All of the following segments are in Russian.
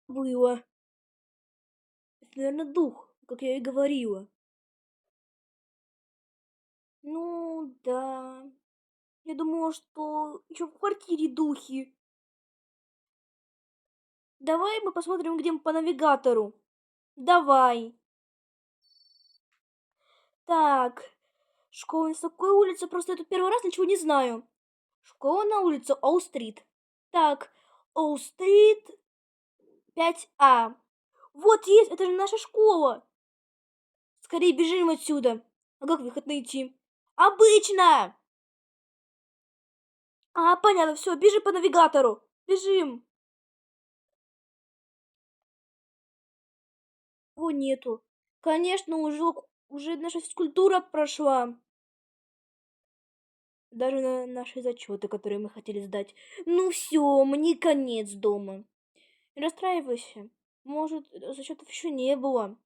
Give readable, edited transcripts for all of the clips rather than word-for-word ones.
Было. Это, наверное, дух, как я и говорила. Ну, да. Я думала, что еще в квартире духи. Давай мы посмотрим, где мы по навигатору. Давай. Так. Школа на какой улице? Просто я тут первый раз ничего не знаю. Школа на улице Оу-стрит. Так, Оу-стрит 5А. Вот есть, это же наша школа. Скорее бежим отсюда. А как выход найти? Обычно! Понятно, все, бежим по навигатору. Бежим. Его нету. Конечно, уже наша физкультура прошла. Даже на наши зачеты, которые мы хотели сдать. Ну все, мне конец дома. Не расстраивайся. Может, зачетов еще не было.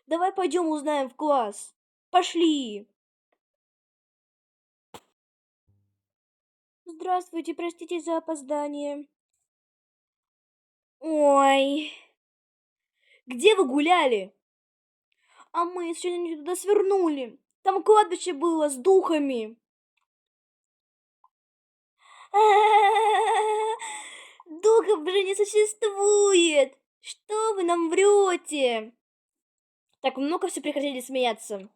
Давай пойдем узнаем в класс. Пошли. Здравствуйте, простите за опоздание. Ой, где вы гуляли? А мы сегодня не туда свернули. Там кладбище было с духами. Духов же не существует. Что вы нам врете? Так, много все прекратили смеяться.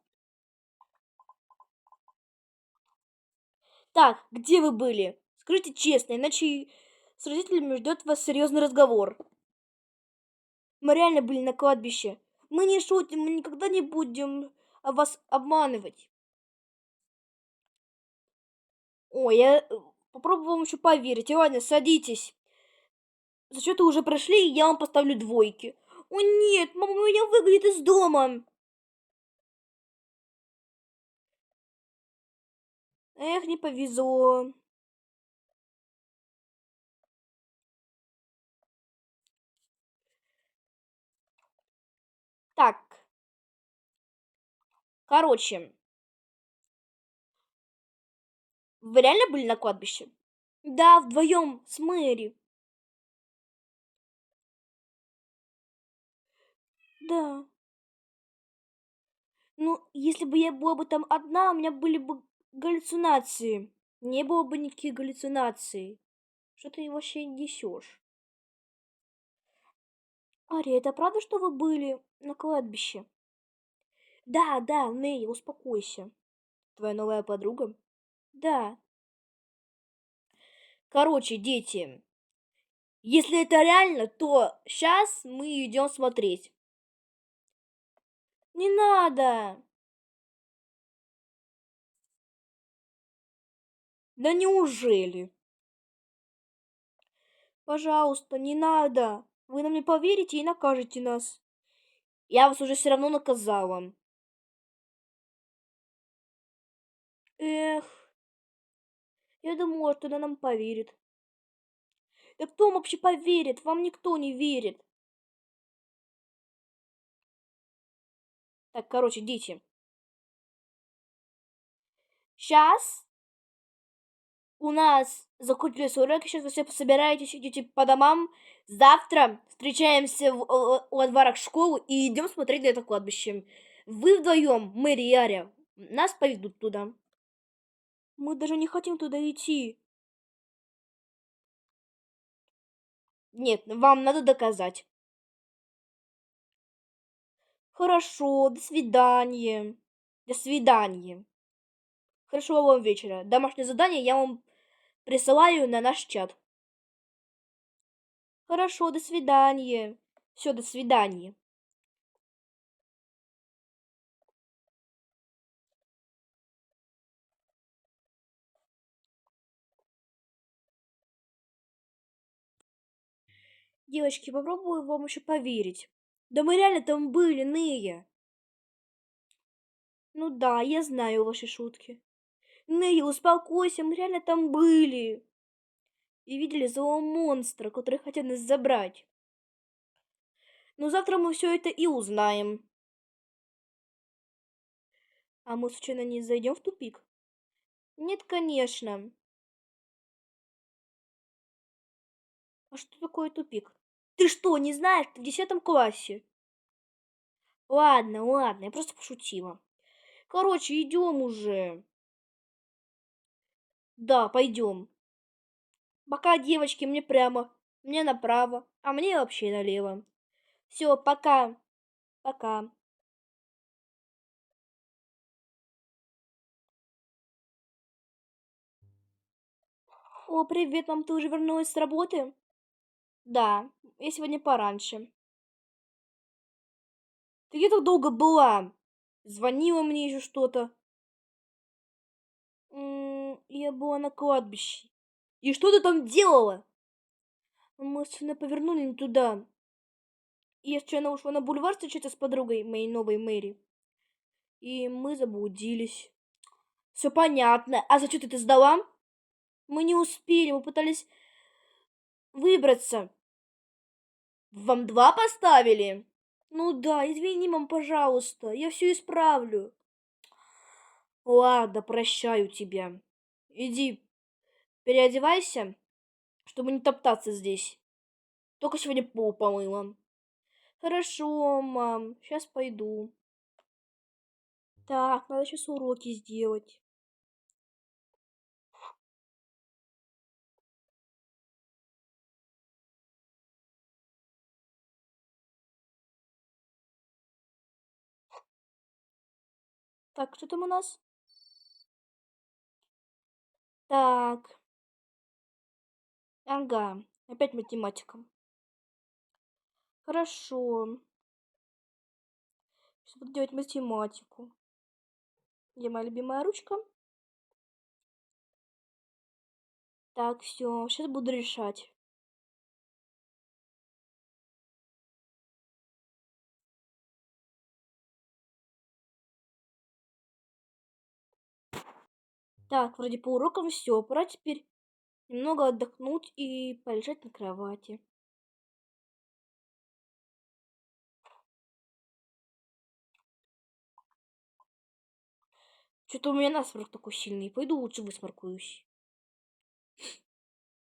Так, где вы были? Скажите честно, иначе с родителями ждет вас серьезный разговор. Мы реально были на кладбище. Мы не шутим, мы никогда не будем вас обманывать. Ой, я попробую вам еще поверить. Ладно, садитесь. Зачеты уже прошли, и я вам поставлю двойки. О нет, мама меня выгонит из дома. Эх, не повезло. Так, короче, вы реально были на кладбище? Да, вдвоем с Мэри. Да. Ну, если бы я была бы там одна, у меня были бы галлюцинации. Не было бы никаких галлюцинаций. Что ты вообще несешь? Ария, это правда, что вы были на кладбище? Да, да, Нэй, успокойся. Твоя новая подруга? Да. Короче, дети, если это реально, то сейчас мы идем смотреть. Не надо. Да неужели? Пожалуйста, не надо. Вы нам не поверите и накажете нас. Я вас уже все равно наказала. Эх, я думала, что она нам поверит. Да кто вам вообще поверит? Вам никто не верит. Так, короче, дети. Сейчас у нас закончились уроки, сейчас вы все собираетесь, идете по домам. Завтра встречаемся во дворах школы и идем смотреть на это кладбище. Вы вдвоем, Мэри и Ария, нас поведут туда. Мы даже не хотим туда идти. Нет, вам надо доказать. Хорошо, до свидания. До свидания. Хорошего вам вечера. Домашнее задание я вам присылаю на наш чат. Хорошо, до свидания. Все, до свидания. Девочки, попробую вам еще поверить. Да мы реально там были, Ные. Ну да, я знаю ваши шутки. Ные, успокойся, мы реально там были. И видели злого монстра, который хотел нас забрать. Но завтра мы все это и узнаем. А мы случайно не зайдем в тупик? Нет, конечно. А что такое тупик? Ты что, не знаешь? Ты в 10 классе. Ладно, ладно, я просто пошутила. Короче, идем уже. Да, пойдем. Пока, девочки, мне прямо, мне направо, а мне вообще налево. Все, пока, пока. О, привет, мам, ты уже вернулась с работы? Да, я сегодня пораньше. Ты где так долго была? Звонила мне еще что-то. Я была на кладбище. И что ты там делала? Мы случайно повернули не туда. Я случайно ушла на бульвар встречаться с подругой моей новой Мэри. И мы заблудились. Все понятно. А зачем ты это сдала? Мы не успели, мы пытались выбраться. Вам 2 поставили? Ну да, извини, мам, пожалуйста. Я все исправлю. Ладно, прощаю тебя. Иди, переодевайся, чтобы не топтаться здесь. Только сегодня пол помыла. Хорошо, мам, сейчас пойду. Так, надо сейчас уроки сделать. Так, что там у нас? Так, ага, опять математика. Хорошо. Сейчас буду делать математику. Где моя любимая ручка? Так, все, сейчас буду решать. Так, вроде по урокам все. Пора теперь немного отдохнуть и полежать на кровати. Что-то у меня насморк такой сильный. Пойду лучше высморкаюсь.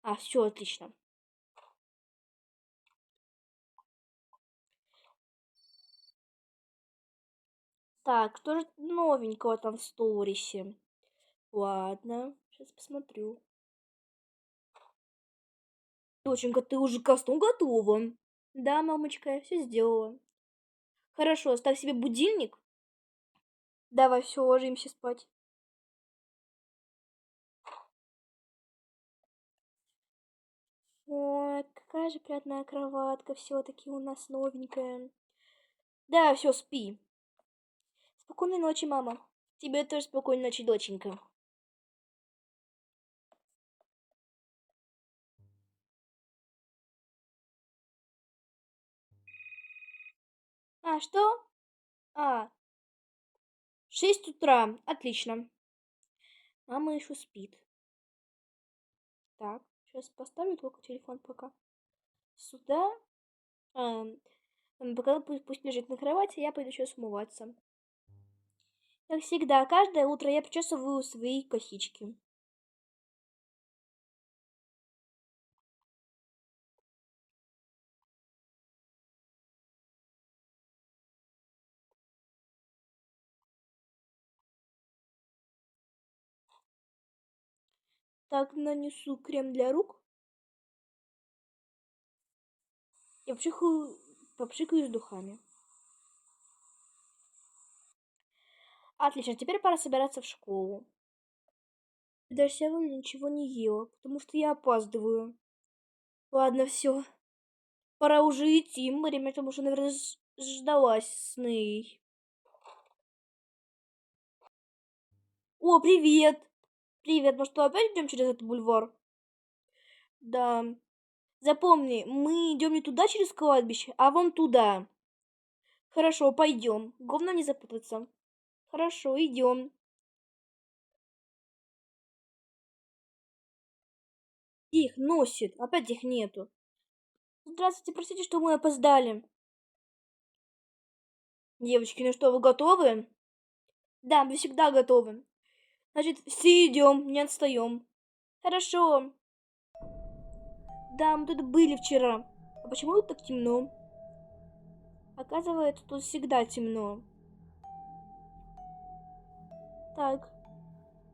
А, все, отлично. Так, что же новенького там в сторисе? Ладно, сейчас посмотрю. Доченька, ты уже ко сну готова? Да, мамочка, я все сделала. Хорошо, ставь себе будильник. Давай, все, ложимся спать. Ой, какая же приятная кроватка все-таки у нас новенькая. Да, все, спи. Спокойной ночи, мама. Тебе тоже спокойной ночи, доченька. А, что? А, 6 утра. Отлично. Мама еще спит. Так, сейчас поставлю только телефон пока. Сюда. Пока пусть лежит на кровати, я пойду сейчас умываться. Как всегда, каждое утро я причесываю свои косички. Так, нанесу крем для рук. Я попшикаю с духами. Отлично, теперь пора собираться в школу. Даже сегодня ничего не ела, потому что я опаздываю. Ладно, все. Пора уже идти. Время там уже, наверное, ждалась с ней. О, привет! Привет, мы что, опять идем через этот бульвар? Да. Запомни, мы идем не туда через кладбище, а вон туда. Хорошо, пойдем. Главное не запутаться. Хорошо, идем. Их носит. Опять их нету. Здравствуйте, простите, что мы опоздали. Девочки, ну что, вы готовы? Да, мы всегда готовы. Значит, все идем, не отстаем. Хорошо. Да, мы тут были вчера. А почему тут так темно? Оказывается, тут всегда темно. Так.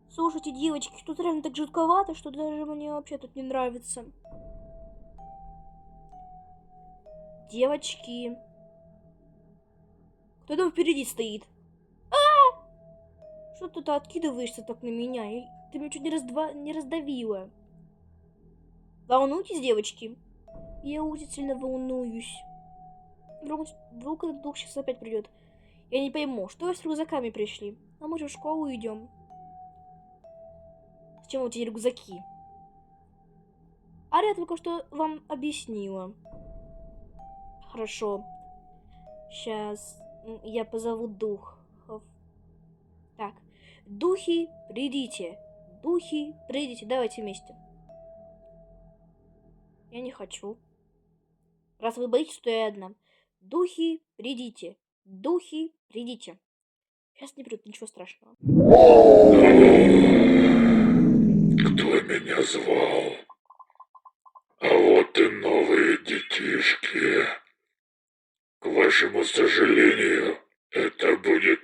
Слушайте, девочки, тут реально так жутковато, что даже мне вообще тут не нравится. Девочки. Кто там впереди стоит? Что ты откидываешься так на меня? Ты меня чуть не раздавила. Волнуйтесь, девочки? Я очень сильно волнуюсь. Вдруг этот дух сейчас опять придет. Я не пойму, что вы с рюкзаками пришли? А мы же в школу идем. Зачем у тебя рюкзаки? Ария только что вам объяснила. Хорошо. Сейчас я позову духов. Так. Духи, придите. Духи, придите. Давайте вместе. Я не хочу. Раз вы боитесь, то я одна. Духи, придите. Духи, придите. Сейчас не придут, ничего страшного. Кто меня звал? А вот и новые детишки. К вашему сожалению, это будет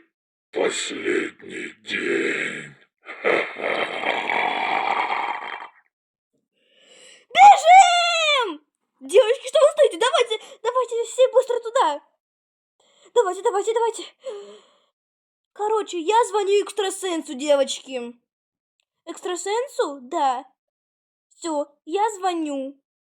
последний день. Бежим! Девочки, что вы стоите? Давайте все быстро туда. Давайте. Короче, я звоню экстрасенсу, девочки. Экстрасенсу? Да. Все, я звоню.